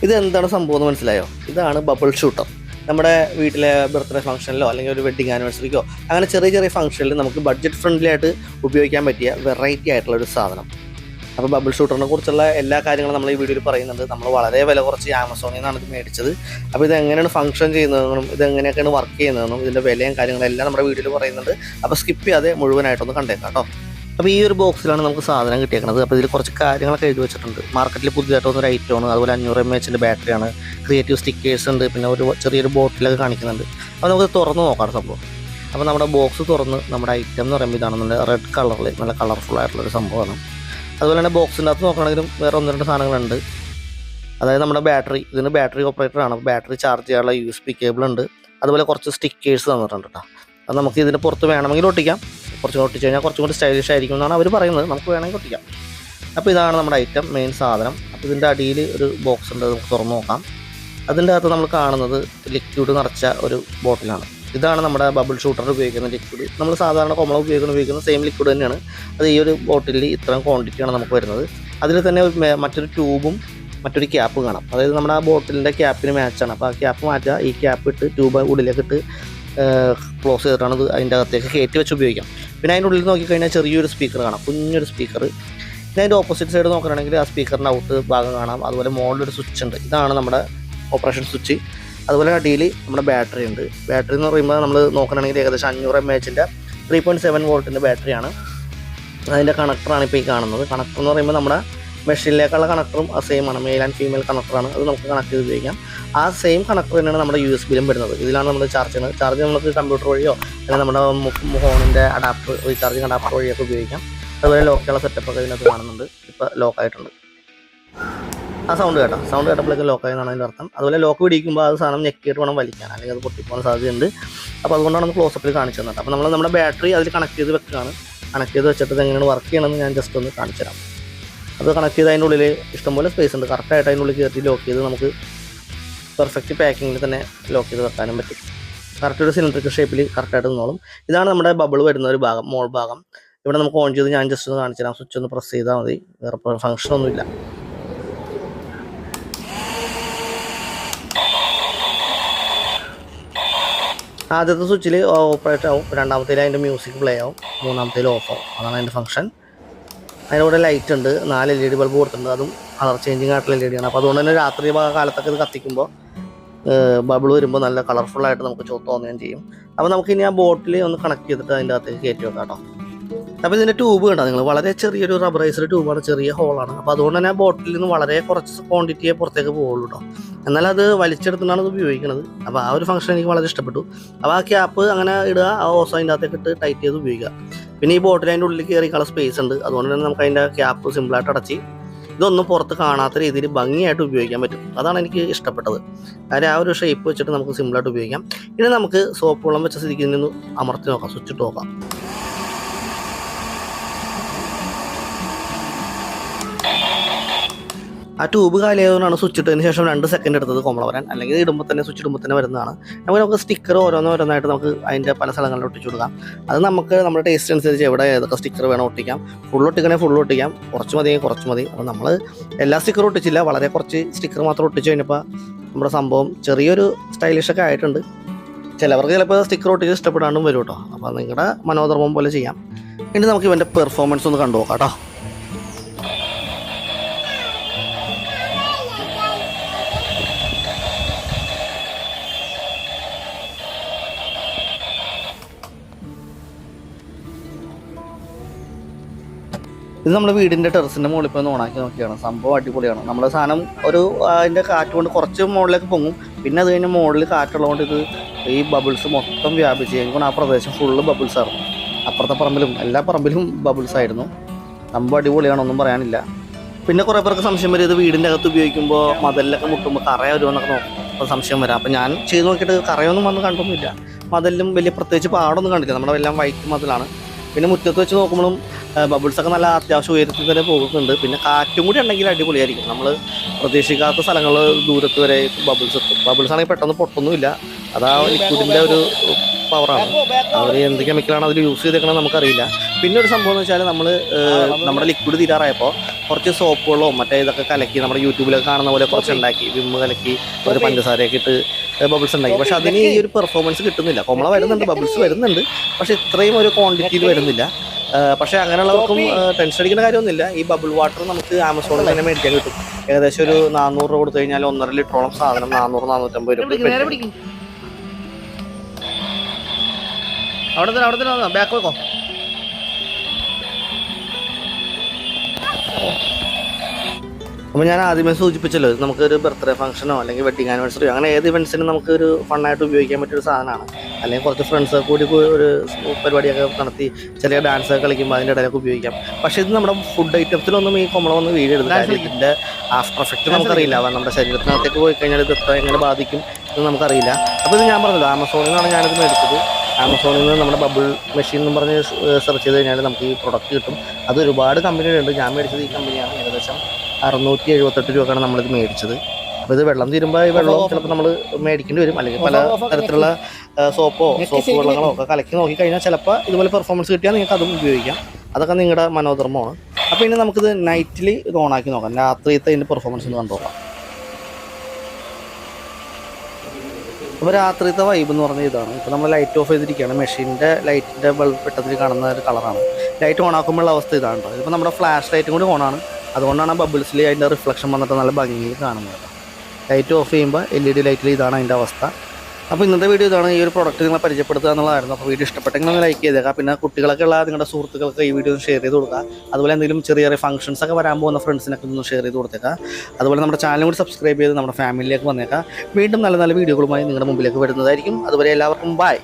ഇതെന്താണ് സംഭവം എന്ന് മനസ്സിലായോ? ഇതാണ് ബബിൾ ഷൂട്ടർ. നമ്മുടെ വീട്ടിലെ ബർത്ത്ഡേ ഫംഗ്ഷനിലോ അല്ലെങ്കിൽ ഒരു വെഡിങ് ആനിവേഴ്സറിക്കോ അങ്ങനെ ചെറിയ ചെറിയ ഫംഗ്ഷനിൽ നമുക്ക് ബഡ്ജറ്റ് ഫ്രണ്ട്ലി ആയിട്ട് ഉപയോഗിക്കാൻ പറ്റിയ വെറൈറ്റി ആയിട്ടുള്ള ഒരു സാധനം. അപ്പോൾ ബബിൾ ഷൂട്ടറിനെ കുറിച്ചുള്ള എല്ലാ കാര്യങ്ങളും നമ്മൾ ഈ വീഡിയോയിൽ പറയുന്നുണ്ട്. നമ്മൾ വളരെ വില കുറച്ച് ആമസോണിൽ നിന്നാണ് ഇത് മേടിച്ചത്. അപ്പോൾ ഇതെങ്ങനെയാണ് ഫംഗ്ഷൻ ചെയ്യുന്നതെന്നും ഇതെങ്ങനെയൊക്കെയാണ് വർക്ക് ചെയ്യുന്നതെന്നും ഇതിൻ്റെ വിലയും കാര്യങ്ങളെല്ലാം നമ്മുടെ വീഡിയോയിൽ പറയുന്നുണ്ട്. അപ്പോൾ സ്കിപ്പ് ചെയ്യാതെ മുഴുവനായിട്ടൊന്ന് കണ്ടേക്കാം കേട്ടോ. അപ്പോൾ ഈ ഒരു ബോക്സിലാണ് നമുക്ക് സാധനം കിട്ടിയേക്കുന്നത്. അപ്പോൾ ഇതിൽ കുറച്ച് കാര്യങ്ങളൊക്കെ എഴുതി വെച്ചിട്ടുണ്ട്. മാർക്കറ്റിൽ പുതിയതായിട്ട് വന്നൊരു ഐറ്റമാണ്. അതുപോലെ 500 mAh ബാറ്ററിയാണ്, ക്രിയേറ്റീവ് സ്റ്റിക്കേഴ്സ് ഉണ്ട്, പിന്നെ ഒരു ചെറിയൊരു ബോട്ടിലൊക്കെ കാണിക്കുന്നുണ്ട്. അപ്പോൾ നമുക്ക് തുറന്ന് നോക്കാം സംഭവം. അപ്പോൾ നമ്മുടെ ബോക്സ് തുറന്ന് നമ്മുടെ ഐറ്റം എന്ന് പറയുമ്പോൾ ഇതാണ് നല്ല റെഡ് കളറിൽ നല്ല കളർഫുൾ ആയിട്ടുള്ളൊരു സംഭവമാണ്. അതുപോലെ തന്നെ ബോക്സിൻ്റെ അകത്ത് നോക്കുകയാണെങ്കിലും വേറെ 1-2 സാധനങ്ങളുണ്ട്. അതായത് നമ്മുടെ ബാറ്ററി, ഇതിന് ബാറ്ററി ഓപ്പറേറ്ററാണ്. ബാറ്ററി ചാർജ് ചെയ്യാനുള്ള USB കേബിൾ ഉണ്ട്. അതുപോലെ കുറച്ച് സ്റ്റിക്കേഴ്സ് തന്നിട്ടുണ്ട് കേട്ടോ. അത് നമുക്ക് ഇതിന് പുറത്ത് വേണമെങ്കിൽ ഒട്ടിക്കാം. കുറച്ച് ഒട്ടിച്ച് കഴിഞ്ഞാൽ കുറച്ചും കൂടി സ്റ്റൈലിഷ് ആയിരിക്കും എന്നാണ് അവർ പറയുന്നത്. നമുക്ക് വേണമെങ്കിൽ ഒട്ടിക്കാം. അപ്പോൾ ഇതാണ് നമ്മുടെ ഐറ്റം, മെയിൻ സാധനം. അപ്പോൾ ഇതിൻ്റെ അടിയിൽ ഒരു ബോക്സ് ഉണ്ട്, നമുക്ക് തുറന്ന് നോക്കാം. അതിൻ്റെ അകത്ത് നമ്മൾ കാണുന്നത് ലിക്വിഡ് നിറച്ച ഒരു ബോട്ടിലാണ്. ഇതാണ് നമ്മുടെ ബബിൾ ഷൂട്ടർ ഉപയോഗിക്കുന്ന ലിക്വിഡ്. നമ്മൾ സാധാരണ കോമൺ ഉപയോഗിക്കുന്ന സെയിം ലിക്വിഡ് തന്നെയാണ്. അത് ഈ ഒരു ബോട്ടിലിൽ ഇത്രയും ക്വാണ്ടിറ്റിയാണ് നമുക്ക് വരുന്നത്. അതിൽ തന്നെ മറ്റൊരു ട്യൂബും മറ്റൊരു ക്യാപ്പ് കാണാം. അതായത് നമ്മുടെ ആ ബോട്ടിലിൻ്റെ ക്യാപ്പിന് മാച്ചാണ്. അപ്പോൾ ആ ക്യാപ്പ് മാറ്റുക, ഈ ക്യാപ്പ് ഇട്ട് ട്യൂബ് ഉള്ളിലേക്ക് ഇട്ട് ക്ലോസ് ചെയ്തിട്ടാണ് ഇത് അതിൻ്റെ അകത്തേക്ക് കയറ്റി വെച്ച് ഉപയോഗിക്കാം. പിന്നെ അതിൻ്റെ ഉള്ളിൽ നോക്കിക്കഴിഞ്ഞാൽ ചെറിയൊരു സ്പീക്കർ കാണാം, കുഞ്ഞൊരു സ്പീക്കർ. പിന്നെ അതിൻ്റെ ഓപ്പോസിറ്റ് സൈഡ് നോക്കുകയാണെങ്കിൽ ആ സ്പീക്കറിൻ്റെ ഔട്ട് ഭാഗം കാണാം. അതുപോലെ മുകളിലൊരു സ്വിച്ച് ഉണ്ട്, ഇതാണ് നമ്മുടെ ഓപ്പറേഷൻ സ്വിച്ച്. അതുപോലെ അടിയിൽ നമ്മുടെ ബാറ്ററി ഉണ്ട്. ബാറ്ററി എന്ന് പറയുമ്പോൾ നമ്മൾ നോക്കുകയാണെങ്കിൽ ഏകദേശം 500 mAh 3.7 വോൾട്ടിൻ്റെ ബാറ്ററിയാണ്. അതിൻ്റെ കണക്ടറാണ് ഇപ്പോൾ ഈ കാണുന്നത്. കണക്ടർ എന്ന് പറയുമ്പോൾ നമ്മുടെ മെഷീനിലേക്കുള്ള കണക്ടറും ആ സെയിം ആണ്, മെയിൽ ആൻഡ് ഫീമെയിൽ കണക്ടറാണ്. അത് നമുക്ക് കണക്ട് ചെയ്ത് ഉപയോഗിക്കാം. ആ സെയിം കണക്ടർ തന്നെയാണ് നമ്മുടെ USB-ലും വരുന്നത്. ഇതിലാണ് നമ്മൾ ചാർജ് ചെയ്യുന്നത്. ചാർജ് നമുക്ക് കമ്പ്യൂട്ടർ വഴിയോ അല്ലെങ്കിൽ നമ്മുടെ ഫോണിൻ്റെ അഡാപ്റ്റർ, റീചാർജിങ് അഡാപ്റ്റർ വഴിയൊക്കെ ഉപയോഗിക്കാം. അതുപോലെ ലോക്കുള്ള സെറ്റപ്പൊക്കെ ഇതിനകത്ത് കാണുന്നുണ്ട്. ഇപ്പോൾ ലോക്കായിട്ടുണ്ട്. ആ സൗണ്ട് കേട്ടപ്പോഴേക്കും ലോക്കായി എന്നാണ് അതിൻ്റെ അർത്ഥം. അതുപോലെ ലോക്ക് പിടിക്കുമ്പോൾ അത് സാധനം ഞെക്കിയിട്ട് വേണം വലിക്കാൻ, അല്ലെങ്കിൽ അത് പൊട്ടിപ്പോകാൻ സാധ്യതയുണ്ട്. അപ്പോൾ അതുകൊണ്ടാണ് നമ്മൾ ക്ലോസപ്പിൽ കാണിച്ചു തന്നത്. അപ്പോൾ നമ്മൾ നമ്മുടെ ബാറ്ററി അതിൽ കണക്ട് ചെയ്ത് വെക്കുകയാണ്. കണക്ട് ചെയ്ത് വെച്ചിട്ട് ഇത് എങ്ങനെയാണ് വർക്ക് ചെയ്യണമെന്ന് ഞാൻ ജസ്റ്റ് ഒന്ന് കാണിച്ചു തരാം. അത് കണക്ട് ചെയ്ത് അതിൻ്റെ ഉള്ളിൽ ഇഷ്ടംപോലെ സ്പേസ് ഉണ്ട്. കറക്റ്റായിട്ട് അതിൻ്റെ ഉള്ളിൽ കയറ്റി ലോക്ക് ചെയ്ത് നമുക്ക് പെർഫെക്റ്റ് പാക്കിങ്ങിൽ തന്നെ ലോക്ക് ചെയ്ത് വെക്കാനും പറ്റും. കറക്റ്റ് ഒരു സിലിണ്ടറിക്കൽ ഷേപ്പിൽ കറക്റ്റായിട്ട് നിന്നോളും. ഇതാണ് നമ്മുടെ ബബിൾ വരുന്ന ഒരു ഭാഗം, മോൾ ഭാഗം. ഇവിടെ നമുക്ക് ഓൺ ചെയ്ത് ഞാൻ ജസ്റ്റ് ഒന്ന് കാണിച്ചു തരാം. സ്വിച്ച് ഒന്ന് പ്രസ് ചെയ്താൽ മതി, വേറെ ഫംഗ്ഷനൊന്നുമില്ല. ആദ്യത്തെ സ്വിച്ചിൽ ഓപ്പറേറ്റ് ആവും, രണ്ടാമത്തേൽ അതിൻ്റെ മ്യൂസിക് പ്ലേ ആവും, മൂന്നാമത്തേൽ ഓഫ് ആവും. അതാണ് അതിൻ്റെ ഫംഗ്ഷൻ. അതിൻ്റെ കൂടെ ലൈറ്റ് ഉണ്ട്, 4 LED ബൾബ് കൊടുത്തിട്ടുണ്ട്. അതും കളർ ചേഞ്ചിങ് ആയിട്ടുള്ള LED ആണ്. അപ്പോൾ അതുകൊണ്ട് തന്നെ രാത്രി കാലത്തൊക്കെ ഇത് കത്തിക്കുമ്പോൾ ബബിൾ വരുമ്പോൾ നല്ല കളർഫുള്ളായിട്ട് നമുക്ക് തോന്നുകയും ചെയ്യും. അപ്പോൾ നമുക്ക് ഇനി ആ ബോട്ടിൽ ഒന്ന് കണക്ട് ചെയ്തിട്ട് അതിൻ്റെ അകത്തേക്ക് കയറ്റി വെക്കാം കേട്ടോ. അപ്പോൾ ഇതിൻ്റെ ട്യൂബ് കണ്ടോ നിങ്ങൾ, വളരെ ചെറിയൊരു റബ്ബറൈസ്ഡ് ട്യൂബാണ്, ചെറിയ ഹോളാണ്. അപ്പോൾ അതുകൊണ്ട് തന്നെ ആ ബോട്ടിൽ നിന്ന് വളരെ കുറച്ച് ക്വാണ്ടിറ്റിയെ പുറത്തേക്ക് പോകുള്ളൂ കേട്ടോ. എന്നാൽ അത് വലിച്ചെടുത്തിട്ടാണ് ഇത് ഉപയോഗിക്കുന്നത്. അപ്പോൾ ആ ഒരു ഫംഗ്ഷൻ എനിക്ക് വളരെ ഇഷ്ടപ്പെട്ടു. അപ്പോൾ ആ ക്യാപ്പ് അങ്ങനെ ഇടുക, ആ ഓസ് അതിൻ്റെ അകത്തേക്ക് ഇട്ട് ടൈറ്റ് ചെയ്ത് ഉപയോഗിക്കുക. പിന്നെ ഈ ബോട്ടിൽ അതിൻ്റെ ഉള്ളിൽ കയറിക്കാനുള്ള സ്പേസ് ഉണ്ട്. അതുകൊണ്ട് തന്നെ നമുക്ക് അതിൻ്റെ ക്യാപ്പ് സിമ്പിളായിട്ട് അടച്ച് ഇതൊന്നും പുറത്ത് കാണാത്ത രീതിയിൽ ഭംഗിയായിട്ട് ഉപയോഗിക്കാൻ പറ്റും. അതാണ് എനിക്ക് ഇഷ്ടപ്പെട്ടത്. കാര്യം ആ ഒരു ഷേപ്പ് വെച്ചിട്ട് നമുക്ക് സിമ്പിളായിട്ട് ഉപയോഗിക്കാം. ഇനി നമുക്ക് സോപ്പ് വെള്ളം വെച്ച സ്ഥിതിക്ക് നിന്ന് അമർത്തി നോക്കാം, സ്വിച്ച് ഇട്ട് നോക്കാം. ആ ട്യൂബ് കാലിയായതുകൊണ്ടാണ് സ്വിച്ച് ഇട്ടതിന് ശേഷം 2 സെക്കൻഡ് എടുത്തത് കോമള വരാൻ. അല്ലെങ്കിൽ ഇടുമ്പോൾ തന്നെ സ്വിച്ച് ഇടുമ്പോൾ തന്നെ വരുന്നതാണ്. നമുക്ക് സ്റ്റിക്കർ ഓരോന്നായിട്ട് നമുക്ക് അതിൻ്റെ പല സ്ഥലങ്ങളിൽ ഒട്ടിച്ചു കൊടുക്കാം. അത് നമുക്ക് നമ്മുടെ ടേസ്റ്റ് അനുസരിച്ച് എവിടെ ഏതൊക്കെ സ്റ്റിക്കർ വേണം ഒട്ടിക്കാം. ഫുൾ ഒട്ടിക്കാം, കുറച്ച് മതി. അപ്പോൾ നമ്മൾ എല്ലാ സ്റ്റിക്കറും ഒട്ടിച്ചില്ല, വളരെ കുറച്ച് സ്റ്റിക്കർ മാത്രം ഒട്ടിച്ചു കഴിഞ്ഞപ്പോൾ നമ്മുടെ സംഭവം ചെറിയൊരു സ്റ്റൈലിഷൊക്കെ ആയിട്ടുണ്ട്. ചിലവർക്ക് ചിലപ്പോൾ സ്റ്റിക്കർ ഒട്ടിച്ച് ഇഷ്ടപ്പെടാണ്ടും വരും കേട്ടോ. അപ്പോൾ നിങ്ങളുടെ മനോധർമ്മം പോലെ ചെയ്യാം. ഇനി നമുക്ക് ഇവൻ്റെ പെർഫോമൻസ് ഒന്ന് കണ്ടു നോക്കാം കേട്ടോ. ഇത് നമ്മുടെ വീടിൻ്റെ ടെറസിൻ്റെ മുകളിൽ പോയി ഓണാക്കി നോക്കിയാണ്. സംഭവം അടിപൊളിയാണ്. നമ്മൾ സാധനം അതിൻ്റെ കാറ്റ് കൊണ്ട് കുറച്ച് മുകളിലേക്ക് പൊങ്ങും. പിന്നെ അത് കഴിഞ്ഞ് മുകളിൽ കാറ്റുള്ളതുകൊണ്ട് ഇത് ഈ ബബിൾസ് മൊത്തം വ്യാപിച്ച് കഴിഞ്ഞാൽ ആ പ്രദേശം ഫുള്ള് ബബിൾസ് ആയിരുന്നു. അപ്പുറത്തെ പറമ്പിലും എല്ലാ പറമ്പിലും ബബിൾസ് ആയിരുന്നു. സംഭവം അടിപൊളിയാണ്, ഒന്നും പറയാനില്ല. പിന്നെ കുറേ പേർക്ക് സംശയം വരും, ഇത് വീടിൻ്റെ അകത്ത് ഉപയോഗിക്കുമ്പോൾ മതിലൊക്കെ മുട്ടുമ്പോൾ കറ വരുമെന്നൊക്കെ നോക്കും, അപ്പോൾ സംശയം വരാം. അപ്പോൾ ഞാൻ ചെയ്ത് നോക്കിയിട്ട് കറയൊന്നും വന്ന് കണ്ടൊന്നുമില്ല. മതിലും വലിയ പ്രത്യേകിച്ച് പാടൊന്നും കണ്ടില്ല. നമ്മുടെ എല്ലാം വൈറ്റ് മതിലാണ്. പിന്നെ മുറ്റത്ത് വെച്ച് നോക്കുമ്പോഴും ബബിൾസൊക്കെ നല്ല അത്യാവശ്യം ഉയരത്തിൽ തന്നെ പോകുന്നുണ്ട്. പിന്നെ കാറ്റും കൂടി ഉണ്ടെങ്കിൽ അടിപൊളിയായിരിക്കും. നമ്മൾ പ്രതീക്ഷിക്കാത്ത സ്ഥലങ്ങൾ ദൂരത്ത് വരെ ബബിൾസ് എത്തും. ബബിൾസ് ആണെങ്കിൽ പെട്ടെന്ന് പൊട്ടൊന്നുമില്ല. അതാ ലിക്വിഡിൻ്റെ ഒരു പവറാണ്. അവർ എന്ത് കെമിക്കലാണ് അതിൽ യൂസ് ചെയ്തേക്കണമെന്ന് നമുക്കറിയില്ല. പിന്നെ ഒരു സംഭവം എന്ന് വെച്ചാൽ നമ്മൾ നമ്മുടെ ലിക്വിഡ് തീരാറായപ്പോൾ കുറച്ച് സോപ്പുകളോ മറ്റേ ഇതൊക്കെ കലക്കി നമ്മുടെ യൂട്യൂബിലൊക്കെ കാണുന്ന പോലെ കുറച്ച് ഉണ്ടാക്കി, വിമ്മ് കലക്കി ഒരു പഞ്ചസാരയൊക്കെ ഇട്ട് ബബിൾസ് ഉണ്ടാക്കി. പക്ഷെ അതിന് ഈ ഒരു പെർഫോമൻസ് കിട്ടുന്നില്ല. കുമള വരുന്നുണ്ട്, ബബിൾസ് വരുന്നുണ്ട്, പക്ഷെ ഇത്രയും ഒരു ക്വാണ്ടിറ്റിയിൽ വരുന്നില്ല. പക്ഷേ അങ്ങനെയുള്ളവർക്കും ടെൻഷൻ അടിക്കേണ്ട കാര്യമൊന്നുമില്ല. ഈ ബബിൾ വാട്ടർ നമുക്ക് ആമസോണിൽ തന്നെ മേടിക്കാൻ കിട്ടും. ഏകദേശം ഒരു 400 രൂപ കൊടുത്തു കഴിഞ്ഞാൽ 1.5 ലിറ്ററോളം സാധനം 400-450 രൂപ. അവിടെ തന്നെ ബാക്ക് വെക്കോ. അപ്പോൾ ഞാൻ ആദ്യമേ സൂചിപ്പിച്ചല്ലോ, നമുക്കൊരു ബർത്ത്ഡേ ഫംഗ്ഷനോ അല്ലെങ്കിൽ വെഡിങ് ആനിവേഴ്സറിയോ അങ്ങനെ ഏത് ഇവൻറ്റ്സിനും നമുക്കൊരു ഫണ്ണായിട്ട് ഉപയോഗിക്കാൻ പറ്റിയൊരു സാധനമാണ്. അല്ലെങ്കിൽ കുറച്ച് ഫ്രണ്ട്സൊക്കെ കൂടി ഒരു പരിപാടിയൊക്കെ നടത്തി ചെറിയ ഡാൻസൊക്കെ കളിക്കുമ്പോൾ അതിൻ്റെ ഇടയിലൊക്കെ ഉപയോഗിക്കാം. പക്ഷേ ഇത് നമ്മുടെ ഫുഡ് ഐറ്റംസിലൊന്നും ഈ കുമള വന്ന് വീഴെടുത്തില്ല. ഇതിൻ്റെ ആഫ്റ്റർ എഫക്റ്റ് നമുക്കറിയില്ല. നമ്മുടെ ശരീരത്തിനകത്തേക്ക് പോയി കഴിഞ്ഞാൽ ഇത് എത്ര എങ്ങനെ ബാധിക്കും എന്ന് നമുക്കറിയില്ല. അപ്പോൾ ഇത് ഞാൻ പറഞ്ഞല്ലോ, ആമസോണിൽ നിന്നാണ് ഞാനിത് മേടിച്ചത്. ആമസോണിൽ നിന്ന് നമ്മുടെ ബബിൾ മെഷീൻ എന്ന് പറഞ്ഞ് സെർച്ച് ചെയ്ത് കഴിഞ്ഞാൽ നമുക്ക് ഈ പ്രൊഡക്റ്റ് കിട്ടും. അത് ഒരുപാട് കമ്പനികളുണ്ട്. ഞാൻ മേടിച്ചത് ഈ കമ്പനിയാണ്. ഏകദേശം 678 രൂപക്കാണ് നമ്മളിത് മേടിച്ചത്. അപ്പോൾ ഇത് വെള്ളം തീരുമ്പോൾ ഈ വെള്ളം ചിലപ്പോൾ നമ്മൾ മേടിക്കേണ്ടി വരും. അല്ലെങ്കിൽ പല തരത്തിലുള്ള സോപ്പ് വെള്ളങ്ങളോ ഒക്കെ കലക്കി നോക്കിക്കഴിഞ്ഞാൽ ചിലപ്പോൾ ഇതുപോലെ പെർഫോമൻസ് കിട്ടിയാൽ നിങ്ങൾക്ക് അതും ഉപയോഗിക്കാം. അതൊക്കെ നിങ്ങളുടെ മനോധർമ്മമാണ്. അപ്പോൾ ഇനി നമുക്കിത് നൈറ്റിൽ ഇത് ഓണാക്കി നോക്കാം. രാത്രിയത്തെ ഇതിൻ്റെ പെർഫോമൻസ് ഒന്ന് കണ്ടുനോക്കാം. അപ്പോൾ രാത്രിയത്തെ വൈബ് എന്ന് പറഞ്ഞാൽ ഇതാണ്. ഇപ്പോൾ നമ്മൾ ലൈറ്റ് ഓഫ് ചെയ്തിരിക്കുകയാണ്. മെഷീൻ്റെ ലൈറ്റിൻ്റെ ബൾബ് വെട്ടത്തിൽ കാണുന്ന ഒരു കളറാണ്. ലൈറ്റ് ഓണാക്കുമ്പോഴുള്ള അവസ്ഥ ഇതാണ് കേട്ടോ. ഇതിപ്പോൾ നമ്മുടെ ഫ്ലാഷ് ലൈറ്റും കൂടി ഓണാണ്. അതുകൊണ്ടാണ് ബബിൾസിൽ അതിൻ്റെ റിഫ്ലക്ഷൻ വന്നിട്ട് നല്ല ഭംഗിയിൽ കാണുന്നത്. ലൈറ്റ് ഓഫ് ചെയ്യുമ്പോൾ LED ലൈറ്റിൽ ഇതാണ് അതിൻ്റെ അവസ്ഥ. അപ്പോൾ ഇന്നത്തെ വീഡിയോ ഇതാണ്. ഈ ഒരു പ്രോഡക്റ്റ് നിങ്ങളെ പരിചയപ്പെടുത്തുക എന്നുള്ളതായിരുന്നു. അപ്പോൾ വീഡിയോ ഇഷ്ടപ്പെട്ടെങ്കിൽ ഒന്ന് ലൈക്ക് ചെയ്തേക്കാം. പിന്നെ കുട്ടികളൊക്കെ ഉള്ള നിങ്ങളുടെ സുഹൃത്തുക്കൾക്ക് ഈ വീഡിയോ ഷെയർ ചെയ്ത് കൊടുക്കുക. അതുപോലെ എന്തെങ്കിലും ചെറിയ ചെറിയ ഫംഗ്ഷൻസ് ഒക്കെ വരാൻ പോകുന്ന ഫ്രണ്ട്സിനൊക്കെ ഒന്ന് ഷെയർ ചെയ്ത് കൊടുത്തേക്കാം. അതുപോലെ നമ്മുടെ ചാനൽ കൂടി സബ്സ്ക്രൈബ് ചെയ്ത് നമ്മുടെ ഫാമിലിയിലേക്ക് വന്നേക്കാം. വീണ്ടും നല്ല നല്ല വീഡിയോകളുമായി നിങ്ങളുടെ മുമ്പിലേക്ക് വരുന്നതായിരിക്കും. അതുവരെ എല്ലാവർക്കും ബൈ.